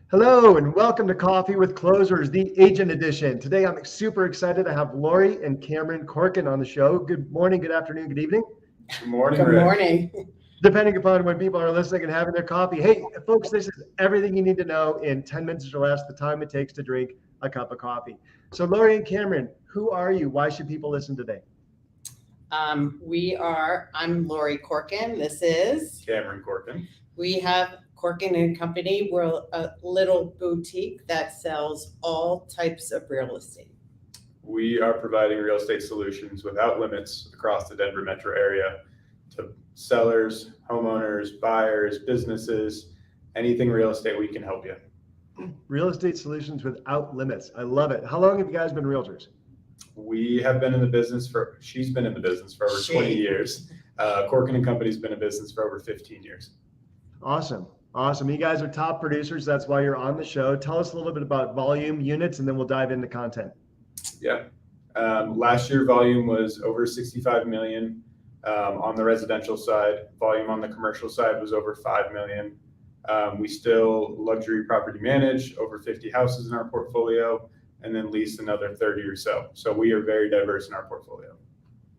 Hello and welcome to Coffee with Closers, the Agent Edition. Today I'm super excited to have Lori and Cameron Corken on the show. Good morning, good afternoon, good evening. Good morning, Good Rick. morning. Depending upon when people are listening and having their coffee. Hey, folks, this is everything you need to know in 10 minutes or less, the time it takes to drink a cup of coffee. So Lori and Cameron, who are you? Why should people listen today? I'm Lori Corken. This is, Cameron Corken. we have Corken & Company. We're a little boutique that sells all types of real estate. We are providing real estate solutions without limits across the Denver metro area to sellers, homeowners, buyers, businesses, anything real estate, we can help you. Real estate solutions without limits. I love it. How long have you guys been realtors? We have been in the business she's been in the business for over 20 years. Corken & Company's been in business for over 15 years. Awesome. You guys are top producers. That's why you're on the show. Tell us a little bit about volume, units, and then we'll dive into content. Yeah. Last year volume was over 65 million on the residential side. Volume on the commercial side was over 5 million. We still luxury property manage over 50 houses in our portfolio and then lease another 30 or so. So we are very diverse in our portfolio.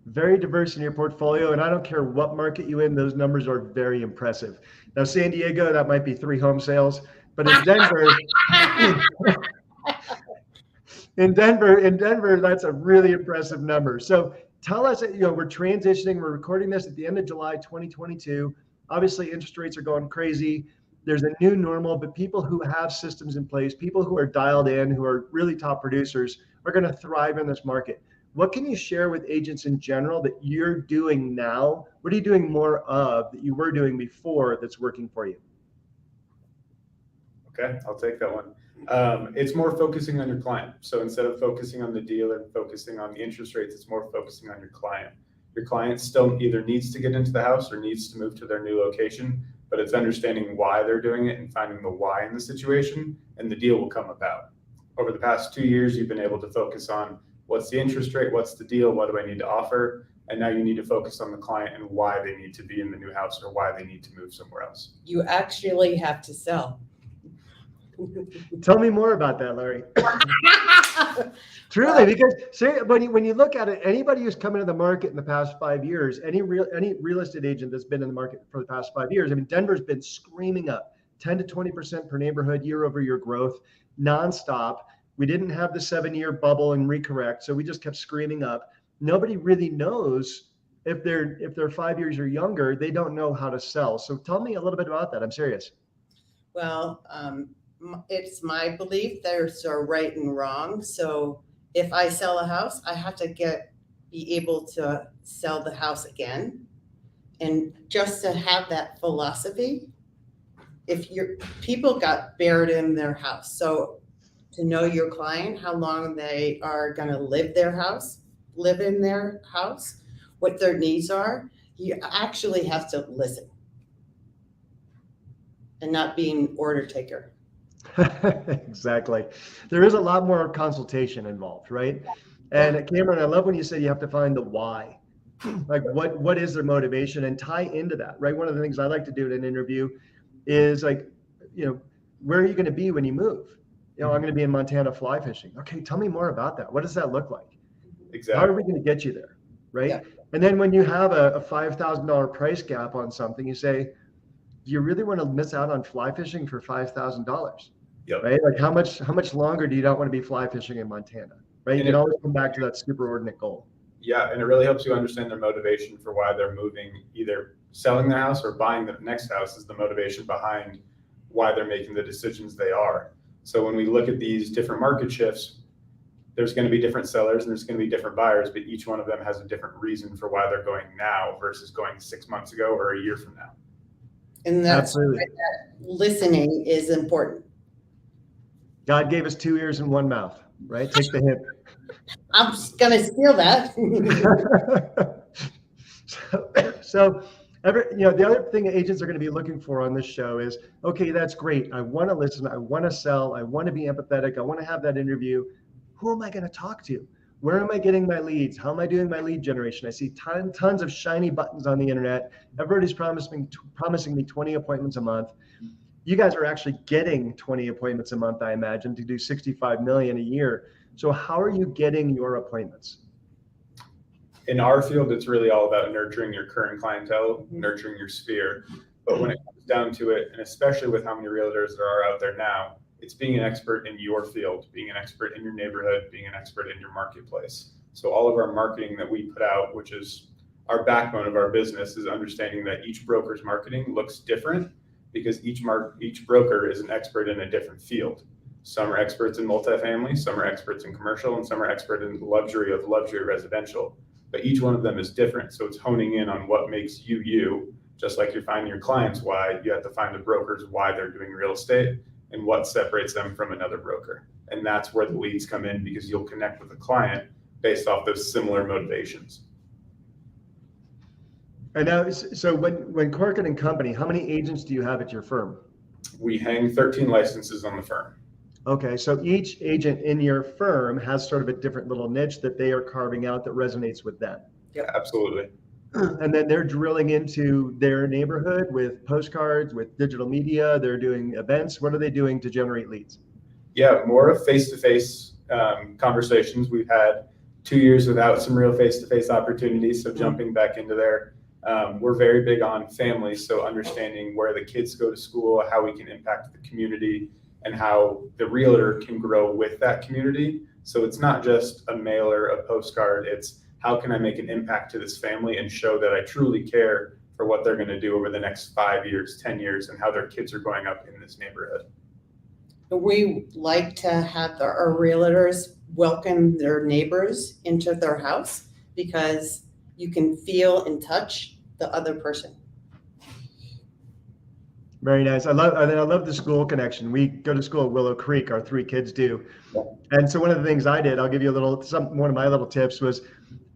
Very diverse in your portfolio, and I don't care what market you in, those numbers are very impressive. Now, San Diego, that might be 3 home sales, but in Denver, that's a really impressive number. So tell us, we're transitioning, we're recording this at the end of July 2022. Obviously, interest rates are going crazy. There's a new normal, but people who have systems in place, people who are dialed in, who are really top producers, are going to thrive in this market. What can you share with agents in general that you're doing now? What are you doing more of that you were doing before that's working for you? Okay, I'll take that one. It's more focusing on your client. So instead of focusing on the deal and focusing on the interest rates, it's more focusing on your client. Your client still either needs to get into the house or needs to move to their new location, but it's understanding why they're doing it and finding the why in the situation, and the deal will come about. Over the past 2 years, you've been able to focus on what's the interest rate, what's the deal, what do I need to offer? And now you need to focus on the client and why they need to be in the new house or why they need to move somewhere else. You actually have to sell. Tell me more about that, Larry. Truly, because when you look at it, anybody who's come into the market in the past 5 years, any real estate agent that's been in the market for the past 5 years, I mean, Denver's been screaming up 10 to 20% per neighborhood year-over-year growth, nonstop. We didn't have the 7-year bubble and recorrect, so we just kept screaming up. Nobody really knows if they're 5 years or younger, they don't know how to sell. So tell me a little bit about that. I'm serious. Well, it's my belief there's a right and wrong. So if I sell a house, I have to be able to sell the house again. And just to have that philosophy, if people got buried in their house. So to know your client, how long they are going to live in their house, what their needs are, you actually have to listen and not be an order taker. Exactly. There is a lot more consultation involved, right? And Cameron, I love when you say you have to find the why. Like what is their motivation and tie into that, right? One of the things I like to do in an interview is like, where are you going to be when you move? I'm going to be in Montana fly fishing. Okay, tell me more about that. What does that look like? Exactly. How are we going to get you there, right? Yeah. And then when you have a $5,000 price gap on something, you say, do you really want to miss out on fly fishing for $5,000? Yep. Right? Like how much longer do you not want to be fly fishing in Montana? Right? You can always come back to that superordinate goal. Yeah, and it really helps you understand their motivation for why they're moving, either selling their house or buying the next house is the motivation behind why they're making the decisions they are. So when we look at these different market shifts, there's going to be different sellers and there's going to be different buyers, but each one of them has a different reason for why they're going now versus going 6 months ago or a year from now. And that's Absolutely. That listening is important. God gave us 2 ears and 1 mouth, right? Take the hint. I'm just going to steal that. So the other thing that agents are going to be looking for on this show is, okay, that's great. I want to listen. I want to sell. I want to be empathetic. I want to have that interview. Who am I going to talk to? Where am I getting my leads? How am I doing my lead generation? I see tons of shiny buttons on the internet. Everybody's promising me 20 appointments a month. You guys are actually getting 20 appointments a month, I imagine, to do 65 million a year. So how are you getting your appointments? In our field, it's really all about nurturing your current clientele, nurturing your sphere. But when it comes down to it, and especially with how many realtors there are out there now, it's being an expert in your field, being an expert in your neighborhood, being an expert in your marketplace. So all of our marketing that we put out, which is our backbone of our business, is understanding that each broker's marketing looks different because each broker is an expert in a different field. Some are experts in multifamily, some are experts in commercial, and some are expert in luxury residential. But each one of them is different. So it's honing in on what makes you, you, just like you're finding your clients why, you have to find the brokers why they're doing real estate and what separates them from another broker. And that's where the leads come in, because you'll connect with a client based off those similar motivations. And now, so when Corken and Company, how many agents do you have at your firm? We hang 13 licenses on the firm. Okay, so each agent in your firm has sort of a different little niche that they are carving out that resonates with them. Yeah, absolutely. And then they're drilling into their neighborhood with postcards, with digital media. They're doing events. What are they doing to generate leads? Yeah, more of face-to-face conversations. We've had 2 years without some real face-to-face opportunities, so jumping back into there. We're very big on families, so understanding where the kids go to school, how we can impact the community, and how the realtor can grow with that community. So it's not just a mailer, a postcard, it's how can I make an impact to this family and show that I truly care for what they're going to do over the next 5 years, 10 years, and how their kids are growing up in this neighborhood. We like to have our realtors welcome their neighbors into their house because you can feel and touch the other person. Very nice. I love the school connection. We go to school at Willow Creek. Our 3 kids do. And so one of the things I did, I'll give you one of my little tips was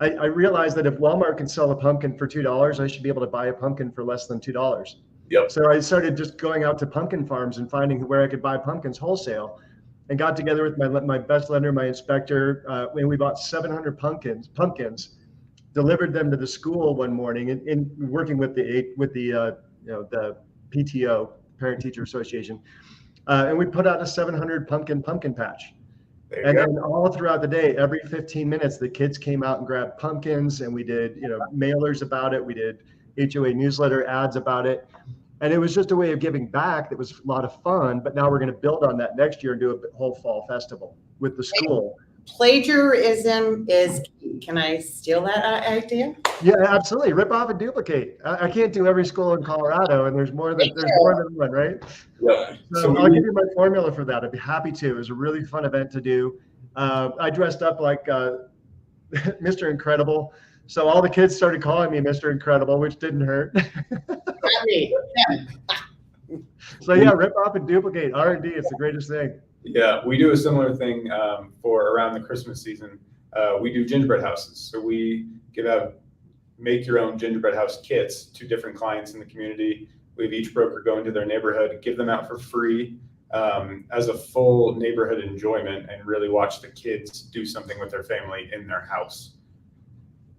I realized that if Walmart can sell a pumpkin for $2, I should be able to buy a pumpkin for less than $2. Yep. So I started just going out to pumpkin farms and finding where I could buy pumpkins wholesale, and got together with my best lender, my inspector, and we bought 700 pumpkins, delivered them to the school one morning, and working with the PTO, Parent Teacher Association, and we put out a 700 pumpkin patch. And then all throughout the day, every 15 minutes, the kids came out and grabbed pumpkins, and we did mailers about it. We did HOA newsletter ads about it. And it was just a way of giving back that was a lot of fun. But now we're going to build on that next year and do a whole fall festival with the school. Plagiarism is key. Can I steal that idea? Yeah, absolutely. Rip off and duplicate. I can't do every school in Colorado, and there's more than one, right? Yeah. So I'll give you my formula for that. I'd be happy to. It was a really fun event to do. I dressed up like Mr. Incredible. So all the kids started calling me Mr. Incredible, which didn't hurt. So yeah, rip off and duplicate. R&D is the greatest thing. Yeah, we do a similar thing for around the Christmas season. We do gingerbread houses. So we give out make your own gingerbread house kits to different clients in the community. We have each broker go into their neighborhood, give them out for free as a full neighborhood enjoyment, and really watch the kids do something with their family in their house.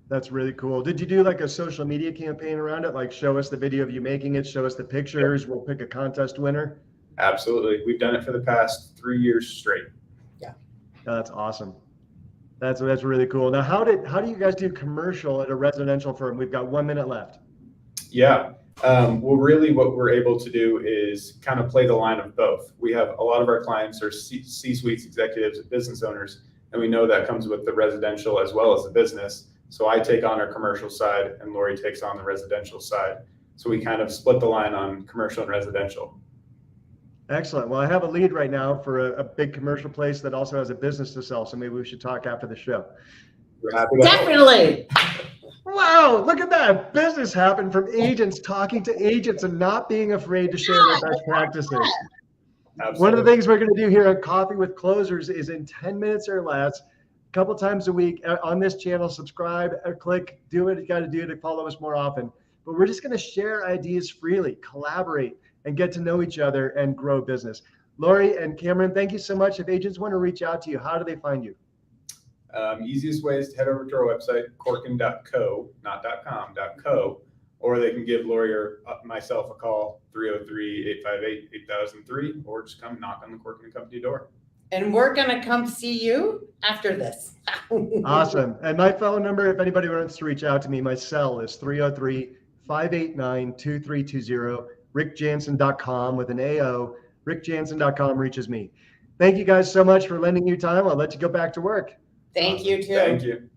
That's really cool. Did you do like a social media campaign around it? Like show us the video of you making it, show us the pictures, we'll pick a contest winner? Absolutely. We've done it for the past 3 years straight. Yeah. Oh, that's awesome. That's really cool. Now, how do you guys do commercial at a residential firm? We've got 1 minute left. Yeah. Well, really what we're able to do is kind of play the line of both. We have a lot of our clients are C-suites, executives, and business owners, and we know that comes with the residential as well as the business. So I take on our commercial side and Lori takes on the residential side. So we kind of split the line on commercial and residential. Excellent. Well, I have a lead right now for a big commercial place that also has a business to sell. So maybe we should talk after the show. Definitely. Wow, look at that. Business happened from agents talking to agents and not being afraid to share their best practices. Absolutely. One of the things we're going to do here on Coffee with Closers is in 10 minutes or less, a couple times a week on this channel, subscribe or click, do what you got to do to follow us more often. But we're just going to share ideas freely, collaborate, and get to know each other and grow business. Lori and Cameron, thank you so much. If agents want to reach out to you, how do they find you? Easiest way is to head over to our website, corken.co, not .com, .co, or they can give Lori or myself a call, 303-858-8003, or just come knock on the Corken Company door. And we're gonna come see you after this. Awesome. And my phone number, if anybody wants to reach out to me, my cell is 303-589-2320. rickjanson.com with an AO. rickjanson.com reaches me. Thank you guys so much for lending your time. I'll let you go back to work. Thank you too. Thank you.